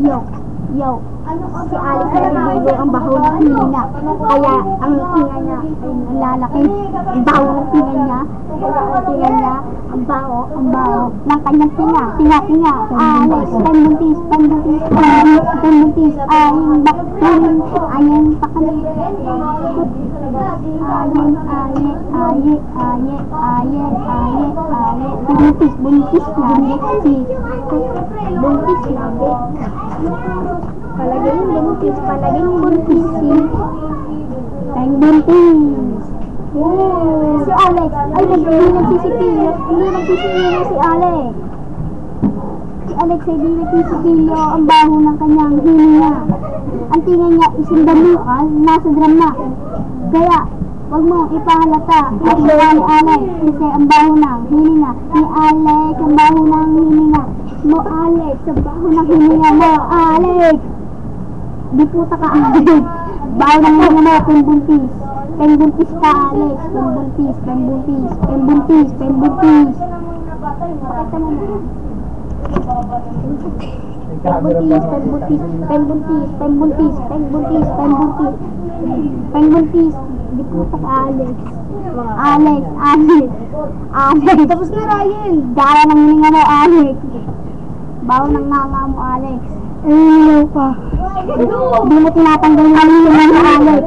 Yo. Yo. Si Alex naliligo ang baho ng hininga. Kaya ang tinga niya ay nalalaki. Ang baho ng tinga niya. Kaya ang tinga niya, ang baho ng kanyang tinga. Tinga. Alex, pembuntis. Pembuntis. Ayang baktin. Ayang pakan. Buntis na. Buntis na. Palaging buntis si buntis. Si Alex ay hindi nagsisipilyo si Alex. Si Alex ay hindi nagsisipilyo ang baho ng kanyang hininga. Ang tingin niya isindamukal, nasa drama. Kaya wag mong ipahalata ang baho ni Alex kasi ang baho ng hininga ni Alex, ang baho ng hininga mo Alex, ang baho ng hininga mo Alex. Di puta ka Alex. Baho ng hininga mo, pembuntis. Pembuntis ka Alex, pembuntis. Pakita mo mo. Pembuntis. Di puta ka Alex. Alex. Tapos na Ryan. Dara ng hininga mo Alex. Baho ng nganga mo Alex. Ay, pa. Di mo tinatanggal ng hininga mo Alex.